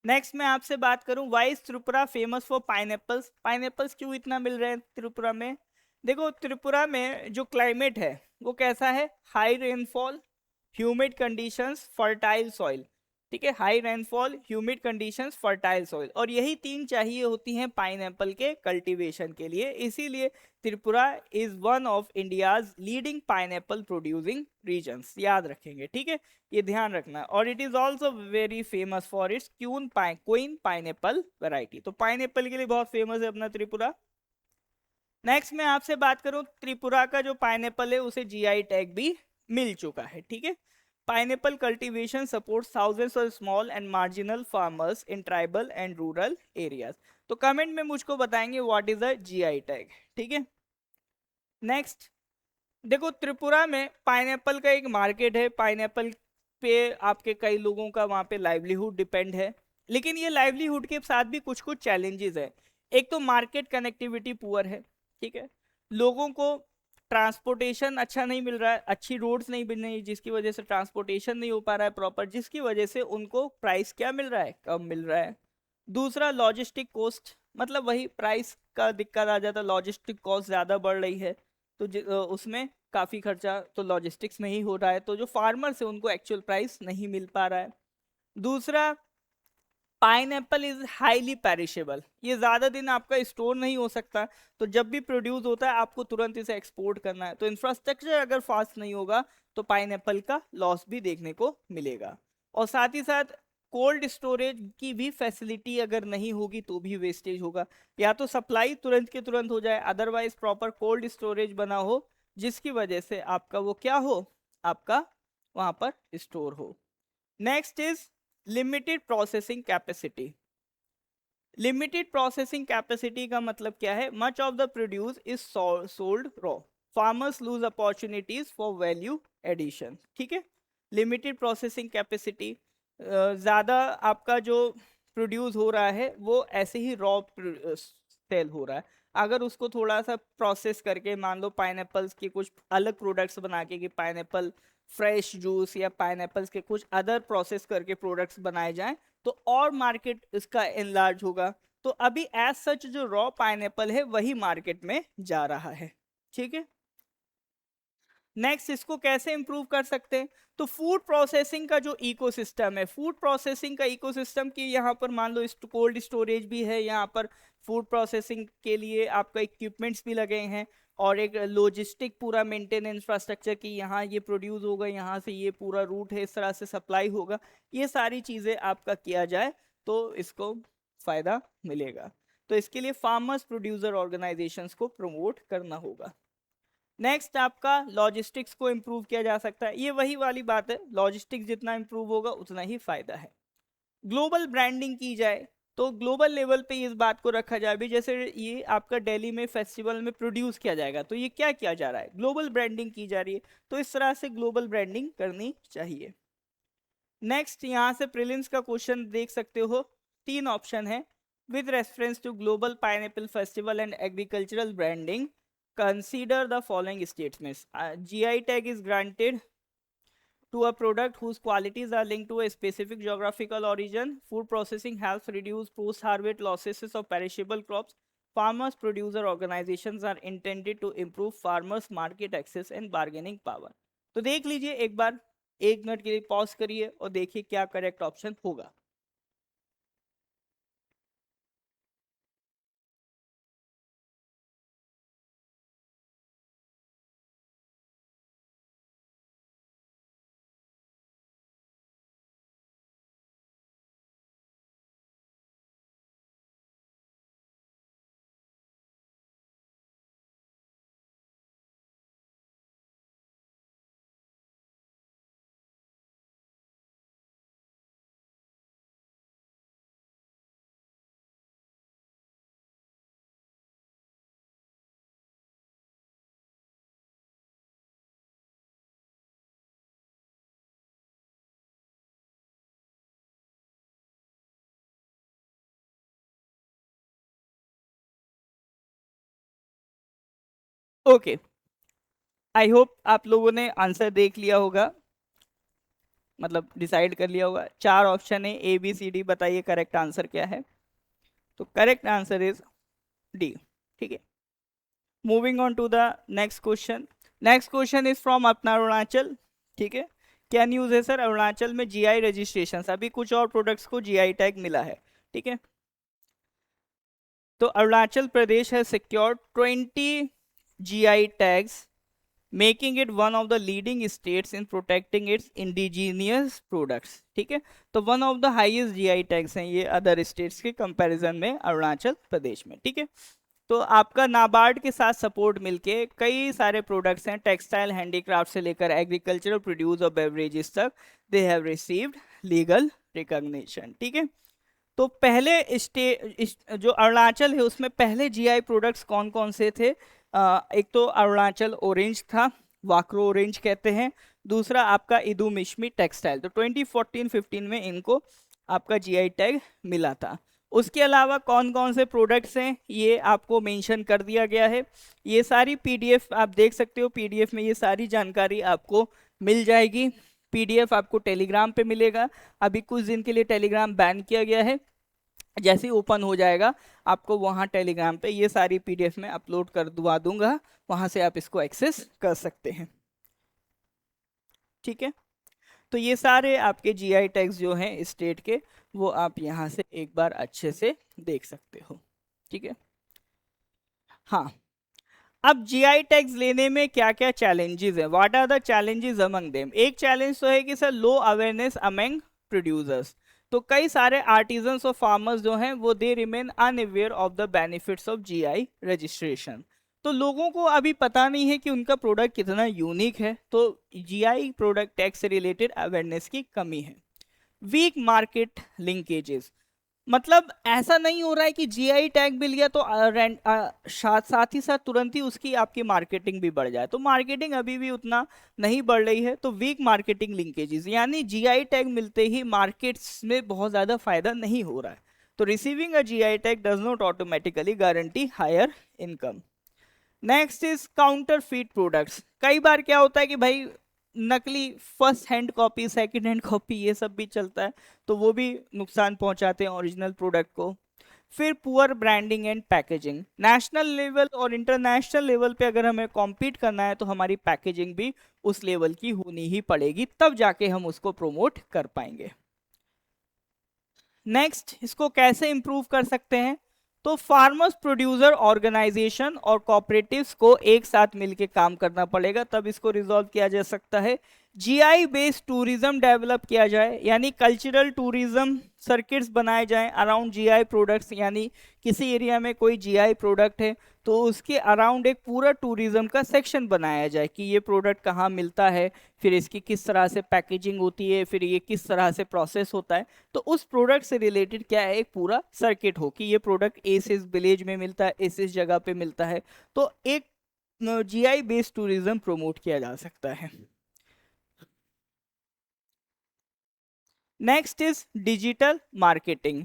नेक्स्ट मैं आपसे बात करूं, why is Tripura famous for pineapples, pineapples क्यों इतना मिल रहे हैं त्रिपुरा में। देखो त्रिपुरा में जो क्लाइमेट है वो कैसा है, high rainfall, humid conditions, fertile soil, ठीक है। High rainfall, humid conditions, fertile soil, और यही तीन चाहिए होती हैं पाइनएप्पल के कल्टीवेशन के लिए। इसीलिए Tripura is one of India's leading pineapple producing regions, याद रखेंगे, ठीक है, ये ध्यान रखना। और it is also very famous for its queen pineapple variety, तो पाइनएप्पल के लिए बहुत फेमस है अपना त्रिपुरा। नेक्स्ट मैं आपसे बात करूं, त्रिपुरा का जो पाइनएप्पल है उसे जीआई टैग भी मिल चुका है, ठीक है। Pineapple cultivation supports thousands of small and marginal farmers in tribal and rural areas. तो कमेंट में मुझको बताएंगे what is a GI tag, ठीक है। नेक्स्ट देखो त्रिपुरा में पाइनएप्पल का एक मार्केट है, पाइनएप्पल पे आपके कई लोगों का वहाँ पे लाइवलीहुड डिपेंड है। लेकिन ये लाइवलीहुड के साथ भी कुछ कुछ चैलेंजेस है। एक तो मार्केट कनेक्टिविटी पुअर है, ठीक है। लोगों को ट्रांसपोर्टेशन अच्छा नहीं मिल रहा है, अच्छी रोड्स नहीं बन रही, जिसकी वजह से ट्रांसपोर्टेशन नहीं हो पा रहा है प्रॉपर, जिसकी वजह से उनको प्राइस क्या मिल रहा है, कम मिल रहा है। दूसरा लॉजिस्टिक कॉस्ट, मतलब वही प्राइस का दिक्कत आ जाता है, लॉजिस्टिक कॉस्ट ज़्यादा बढ़ रही है, तो उसमें काफ़ी खर्चा तो लॉजिस्टिक्स में ही हो रहा है, तो जो फार्मर्स है उनको एक्चुअल प्राइस नहीं मिल पा रहा है। दूसरा, pine Apple is highly perishable, ये ज़्यादा दिन आपका स्टोर नहीं हो सकता, तो जब भी प्रोड्यूस होता है आपको तुरंत इसे एक्सपोर्ट करना है, तो इंफ्रास्ट्रक्चर अगर फास्ट नहीं होगा तो पाइन एप्पल का लॉस भी देखने को मिलेगा। और साथ ही साथ कोल्ड स्टोरेज की भी फैसिलिटी अगर नहीं होगी तो भी वेस्टेज होगा, या तो सप्लाई तुरंत के तुरंत हो जाए, अदरवाइज प्रॉपर कोल्ड स्टोरेज बना हो, जिसकी वजह से आपका वो क्या हो, आपका वहां पर स्टोर हो। Next is limited processing capacity. Limited processing capacity का मतलब क्या है, much of the produce is sold raw, farmers lose opportunities for value addition, ठीक है। लिमिटेड प्रोसेसिंग कैपेसिटी, ज़्यादा आपका जो प्रोड्यूस हो रहा है वो ऐसे ही रॉ सेल हो रहा है। अगर उसको थोड़ा सा प्रोसेस करके, मान लो पाइनएप्पल्स के कुछ अलग प्रोडक्ट्स बना के, कि पाइनएप्पल फ्रेश जूस या पाइनएप्पल्स के कुछ अदर प्रोसेस करके प्रोडक्ट्स बनाए जाएं, तो और मार्केट इसका एनलार्ज होगा। तो अभी एज सच जो रॉ पाइनएप्पल है वही मार्केट में जा रहा है, ठीक है। नेक्स्ट इसको कैसे इंप्रूव कर सकते हैं, तो फूड प्रोसेसिंग का जो इकोसिस्टम है, फूड प्रोसेसिंग का इकोसिस्टम की यहाँ पर मान लो कोल्ड स्टोरेज भी है, यहाँ पर फूड प्रोसेसिंग के लिए आपका इक्विपमेंट्स भी लगे हैं, और एक लॉजिस्टिक पूरा मेंटेन इंफ्रास्ट्रक्चर की, यहाँ ये प्रोड्यूस होगा, यहाँ से ये पूरा रूट है, इस तरह से सप्लाई होगा, ये सारी चीज़ें आपका किया जाए तो इसको फायदा मिलेगा। तो इसके लिए फार्मर्स प्रोड्यूसर ऑर्गेनाइजेशंस को प्रमोट करना होगा। नेक्स्ट आपका लॉजिस्टिक्स को इम्प्रूव किया जा सकता है, ये वही वाली बात है, लॉजिस्टिक्स जितना इम्प्रूव होगा उतना ही फायदा है। ग्लोबल ब्रांडिंग की जाए, तो ग्लोबल लेवल पे इस बात को रखा जाए भी, जैसे ये आपका दिल्ली में फेस्टिवल में प्रोड्यूस किया जाएगा, तो ये क्या किया जा रहा है, ग्लोबल ब्रांडिंग की जा रही है, तो इस तरह से ग्लोबल ब्रांडिंग करनी चाहिए। नेक्स्ट यहाँ से प्रीलिम्स का क्वेश्चन देख सकते हो, तीन ऑप्शन है। With reference to global pineapple festival and agricultural branding consider the following statements. GI tag is granted to a product whose qualities are linked to a specific geographical origin. Food processing helps reduce post-harvest losses of perishable crops. Farmers producer organizations are intended to improve farmers market access and bargaining power. तो देख लीजिए एक बार, 1 minute के लिए pause करिए और देखिए क्या करेक्ट ऑप्शन होगा। ओके, आई होप आप लोगों ने आंसर देख लिया होगा, मतलब डिसाइड कर लिया होगा। 4 ऑप्शन है, ए बी सी डी, बताइए करेक्ट आंसर क्या है। तो करेक्ट आंसर इज डी। ठीक है, moving on to the next question. Next question is from अपना अरुणाचल। ठीक है, क्या न्यूज़ है सर? अरुणाचल में जीआई रजिस्ट्रेशन, अभी कुछ और प्रोडक्ट्स को जीआई टैग मिला है। ठीक है, तो अरुणाचल प्रदेश है secured 20 GI tags, making it one of the leading states in protecting it's indigenous products. ठीक है, तो one of the highest GI tags हैं ये अदर स्टेट्स के कंपैरिजन में अरुणाचल प्रदेश में। ठीक है, तो आपका नाबार्ड के साथ सपोर्ट मिलके कई सारे प्रोडक्ट्स हैं, टेक्सटाइल हैंडीक्राफ्ट से लेकर एग्रीकल्चरल प्रोड्यूस और बेवरेजेस तक, they have received legal recognition. ठीक है, तो पहले जो अरुणाचल है उसमें पहले जीआई प्रोडक्ट्स कौन कौन से थे? एक तो अरुणाचल ऑरेंज था, वाक्रो ऑरेंज कहते हैं। दूसरा आपका इदू मिश्मी टेक्सटाइल, तो 2014-15 में इनको आपका जीआई टैग मिला था। उसके अलावा कौन कौन से प्रोडक्ट्स हैं ये आपको मेंशन कर दिया गया है। ये सारी पीडीएफ आप देख सकते हो, पीडीएफ में ये सारी जानकारी आपको मिल जाएगी। पीडीएफ आपको टेलीग्राम पे मिलेगा, अभी कुछ दिन के लिए टेलीग्राम बैन किया गया है, जैसे ही ओपन हो जाएगा आपको वहाँ टेलीग्राम पे ये सारी पीडीएफ में अपलोड कर दुआ दूंगा, वहाँ से आप इसको एक्सेस कर सकते हैं। ठीक है, तो ये सारे आपके जीआई टैग्स जो हैं स्टेट के, वो आप यहाँ से एक बार अच्छे से देख सकते हो। ठीक है, हाँ, अब जीआई टैग्स लेने में क्या क्या चैलेंजेस हैं, what are the challenges among them? एक चैलेंज तो है कि sir low awareness among producers, तो कई सारे आर्टिजन्स और फार्मर्स जो हैं वो they remain unaware of the benefits of GI registration. तो लोगों को अभी पता नहीं है कि उनका प्रोडक्ट कितना यूनिक है, तो जीआई प्रोडक्ट टैग से रिलेटेड अवेयरनेस की कमी है। वीक मार्केट लिंकेजेस, मतलब ऐसा नहीं हो रहा है कि जीआई टैग मिल गया तो साथ ही साथ तुरंत ही उसकी आपकी मार्केटिंग भी बढ़ जाए, तो मार्केटिंग अभी भी उतना नहीं बढ़ रही है। तो वीक मार्केटिंग लिंकेजेस, यानी जीआई टैग मिलते ही मार्केट्स में बहुत ज़्यादा फायदा नहीं हो रहा है। तो receiving a GI tag does not automatically guarantee higher income. Next is counterfeit products, कई बार क्या होता है कि भाई नकली first hand copy, second hand copy, ये सब भी चलता है, तो वो भी नुकसान पहुंचाते हैं ओरिजिनल प्रोडक्ट को। फिर poor branding and packaging, national level और इंटरनेशनल लेवल पे अगर हमें कॉम्पीट करना है तो हमारी पैकेजिंग भी उस लेवल की होनी ही पड़ेगी, तब जाके हम उसको प्रोमोट कर पाएंगे। नेक्स्ट, इसको कैसे इंप्रूव कर सकते हैं? तो फार्मर्स प्रोड्यूसर ऑर्गेनाइजेशन और कॉपरेटिव्स को एक साथ मिलकर काम करना पड़ेगा, तब इसको रिजॉल्व किया जा सकता है। जीआई बेस्ड टूरिज्म डेवलप किया जाए, यानी कल्चरल टूरिज्म सर्किट्स बनाए जाएं अराउंड जीआई प्रोडक्ट्स, यानी किसी एरिया में कोई जीआई प्रोडक्ट है तो उसके अराउंड एक पूरा टूरिज्म का सेक्शन बनाया जाए कि ये प्रोडक्ट कहाँ मिलता है, फिर इसकी किस तरह से पैकेजिंग होती है, फिर ये किस तरह से प्रोसेस होता है, तो उस प्रोडक्ट से रिलेटेड क्या है एक पूरा सर्किट हो कि ये प्रोडक्ट इस विलेज में मिलता है, इस जगह पे मिलता है, तो एक जीआई बेस्ड टूरिज्म प्रमोट किया जा सकता है। Next is digital marketing,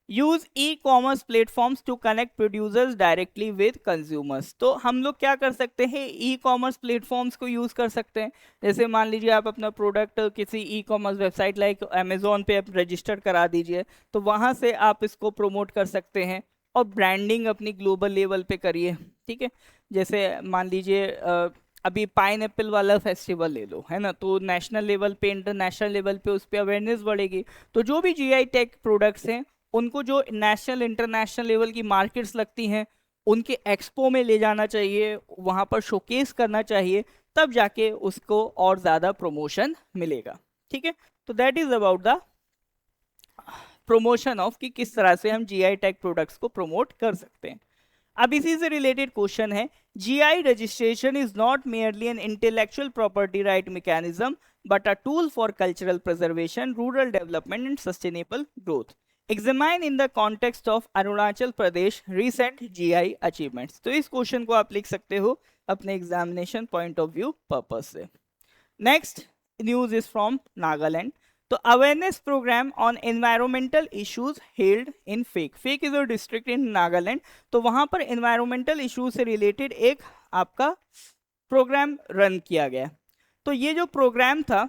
use e commerce platforms to connect producers directly with consumers. तो हम लोग क्या कर सकते हैं, ई कॉमर्स प्लेटफॉर्म्स को यूज कर सकते हैं। जैसे मान लीजिए आप अपना प्रोडक्ट किसी e commerce website like Amazon पे आप रजिस्टर करा दीजिए, तो वहां से आप इसको प्रोमोट कर सकते हैं और ब्रांडिंग अपनी ग्लोबल लेवल पे करिए। ठीक है, जैसे मान लीजिए अभी पाइन एप्पल वाला फेस्टिवल ले लो, है ना, तो नेशनल लेवल पे इंटरनेशनल लेवल पे उस पर अवेयरनेस बढ़ेगी, तो जो भी जीआई टैग प्रोडक्ट्स हैं उनको जो नेशनल इंटरनेशनल लेवल की मार्केट्स लगती हैं उनके एक्सपो में ले जाना चाहिए, वहाँ पर शोकेस करना चाहिए, तब जाके उसको और ज़्यादा प्रमोशन मिलेगा। ठीक है, तो that is about the promotion of कि किस तरह से हम जीआई टैग प्रोडक्ट्स को प्रमोट कर सकते हैं। अब इसी से रिलेटेड क्वेश्चन है, GI registration is not merely an intellectual property right mechanism but a tool for cultural preservation, rural development and sustainable growth. Examine in the context of Arunachal Pradesh recent GI achievements. तो इस question को आप लिख सकते हो अपने examination point of view purpose से। Next news is from Nagaland, तो awareness programme on environmental issues held in Phek, Phek is a district in Nagaland, तो वहां पर एनवायरमेंटल इश्यूज से रिलेटेड एक आपका प्रोग्राम रन किया गया। तो ये जो प्रोग्राम था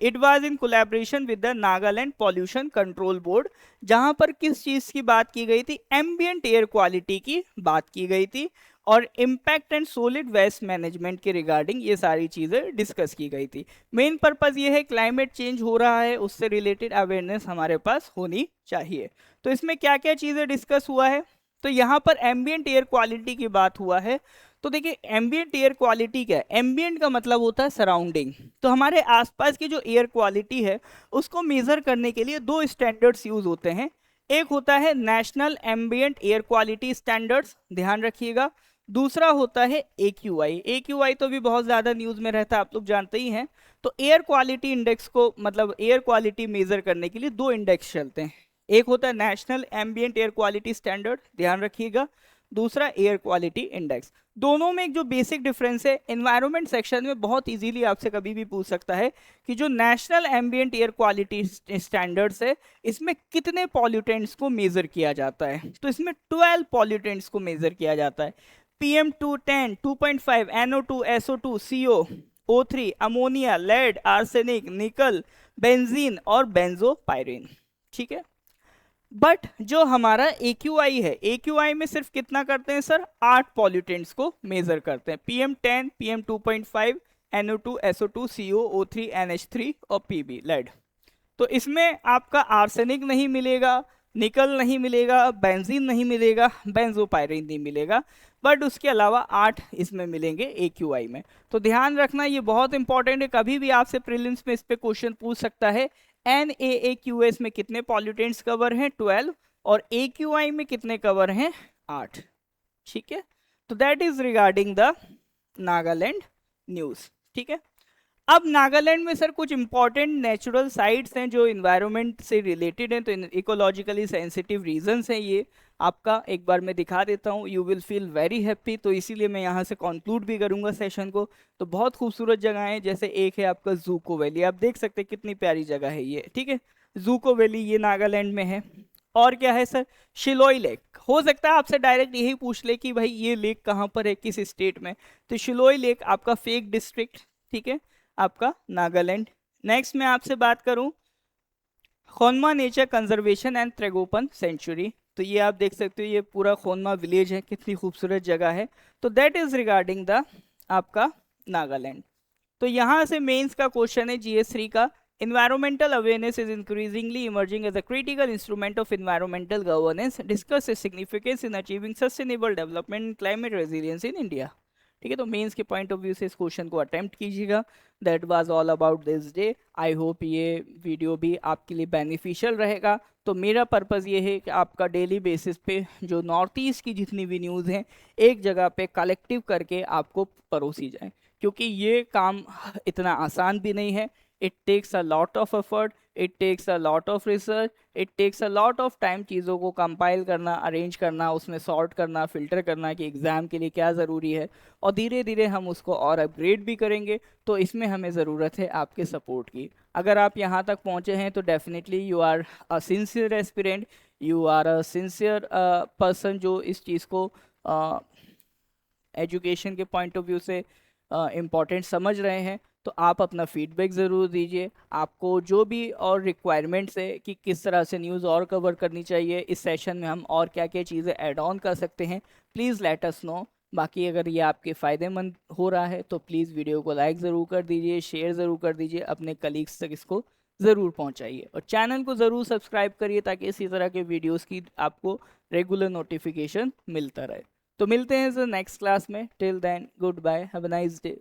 it was in collaboration with the Nagaland pollution control board, जहां पर किस चीज की बात की गई थी, एम्बियंट एयर क्वालिटी की बात की गई थी और impact and solid waste management के रिगार्डिंग ये सारी चीजें डिस्कस की गई थी। मेन पर्पस ये है क्लाइमेट चेंज हो रहा है, उससे रिलेटेड अवेयरनेस हमारे पास होनी चाहिए। तो इसमें क्या क्या चीजें डिस्कस हुआ है, तो यहाँ पर एम्बियंट एयर क्वालिटी की बात हुआ है। तो देखिए एम्बियंट एयर क्वालिटी क्या है, एम्बियंट का मतलब होता है सराउंडिंग। तो हमारे आसपास की जो एयर क्वालिटी है उसको मेजर करने के लिए दो स्टैंडर्ड्स यूज होते हैं। एक होता है national ambient air quality standards, ध्यान रखिएगा। दूसरा होता है AQI। AQI तो भी बहुत ज्यादा न्यूज में रहता है, आप लोग जानते ही हैं। तो एयर क्वालिटी इंडेक्स को मतलब एयर क्वालिटी मेजर करने के लिए दो इंडेक्स चलते हैं। एक होता है national ambient air quality standard, ध्यान रखिएगा। दूसरा एयर क्वालिटी इंडेक्स। दोनों में एक जो बेसिक डिफरेंस है, एनवायरनमेंट सेक्शन में बहुत इजीली आपसे कभी भी पूछ सकता है कि जो national ambient air quality standards है इसमें कितने पॉल्यूटेंट्स को मेजर किया जाता है। तो इसमें 12 पॉल्यूटेंट्स को मेजर किया जाता है। PM210, 2.5, NO2, SO2, CO, O3, ammonia, lead, arsenic, nickel, benzene और बेंजोपायरिन। ठीक है, बट जो हमारा AQI है, AQI में सिर्फ कितना करते हैं सर, 8 पॉल्यूटेंट्स को मेजर करते हैं। PM10, PM2.5, NO2, SO2, CO, O3, NH3 और PB लेड। तो इसमें आपका आर्सेनिक नहीं मिलेगा, निकल नहीं मिलेगा, बेंजीन नहीं मिलेगा, बेंजोपायरिन नहीं मिलेगा, बट उसके अलावा 8 इसमें मिलेंगे AQI में। तो ध्यान रखना ये बहुत इंपॉर्टेंट है, कभी भी आपसे प्रीलिम्स में इस पे क्वेश्चन पूछ सकता है। NaAQS में कितने पॉल्यूटेंट्स कवर हैं, 12, और AQI में कितने कवर हैं, 8। ठीक है, तो that is regarding the Nagaland news. ठीक है, अब नागालैंड में सर कुछ इंपॉर्टेंट नेचुरल साइट्स हैं जो इन्वायरमेंट से रिलेटेड हैं, तो इकोलॉजिकली सेंसिटिव रीजंस हैं ये। आपका एक बार मैं दिखा देता हूँ, you will feel very happy. तो इसीलिए मैं यहाँ से कंक्लूड भी करूँगा सेशन को। तो बहुत खूबसूरत जगह है, जैसे एक है आपका जूको वैली, आप देख सकते हैं कितनी प्यारी जगह है ये। ठीक है, जूको वैली ये नागालैंड में है। और क्या है सर, शिलोई लेक। हो सकता है आपसे डायरेक्ट यही पूछ ले कि भाई ये लेक कहाँ पर है, किस स्टेट में। तो शिलोई लेक आपका फेक डिस्ट्रिक्ट, ठीक है, आपका नागालैंड। नेक्स्ट मैं आपसे बात करूं खोनमा नेचर कंजर्वेशन एंड त्रेगोपन सेंचुरी। तो ये आप देख सकते हो, ये पूरा खोनमा विलेज है, कितनी खूबसूरत जगह है। तो दैट इज रिगार्डिंग द आपका नागालैंड। तो यहाँ से मेंस का क्वेश्चन है GS3 का, environmental awareness is increasingly emerging as a critical instrument of environmental governance. Discuss its significance in achieving sustainable development and climate resilience in India. ठीक है, तो मेंस के पॉइंट ऑफ व्यू से इस question को attempt कीजिएगा। That was all about this day. I hope ये video भी आपके लिए बेनिफिशियल रहेगा। तो मेरा पर्पज़ ये है कि आपका डेली बेसिस पे जो नॉर्थ ईस्ट की जितनी भी न्यूज़ हैं एक जगह पे कलेक्टिव करके आपको परोसी जाए, क्योंकि ये काम इतना आसान भी नहीं है। It takes a lot of effort, it takes a lot of research, it takes a lot of time चीज़ों को कंपाइल करना, अरेंज करना, उसमें सॉर्ट करना, फिल्टर करना कि एग्ज़ाम के लिए क्या ज़रूरी है, और धीरे धीरे हम उसको और अपग्रेड भी करेंगे। तो इसमें हमें ज़रूरत है आपके सपोर्ट की। अगर आप यहाँ तक पहुँचे हैं तो definitely you are a sincere aspirant, you are a sincere person जो इस चीज़ को एजुकेशन के पॉइंट ऑफ व्यू से इम्पॉर्टेंट समझ रहे हैं। तो आप अपना फीडबैक ज़रूर दीजिए। आपको जो भी और रिक्वायरमेंट्स है कि किस तरह से न्यूज़ और कवर करनी चाहिए, इस सेशन में हम और क्या क्या चीज़ें ऐड ऑन कर सकते हैं, प्लीज़ लेट अस नो। बाकी अगर ये आपके फ़ायदेमंद हो रहा है तो प्लीज़ वीडियो को लाइक ज़रूर कर दीजिए, शेयर ज़रूर कर दीजिए, अपने कलीग्स तक इसको ज़रूर पहुंचाइए, और चैनल को ज़रूर सब्सक्राइब करिए ताकि इसी तरह के वीडियोस की आपको रेगुलर नोटिफिकेशन मिलता रहे। तो मिलते हैं सर नेक्स्ट क्लास में। Till then goodbye, have a nice day.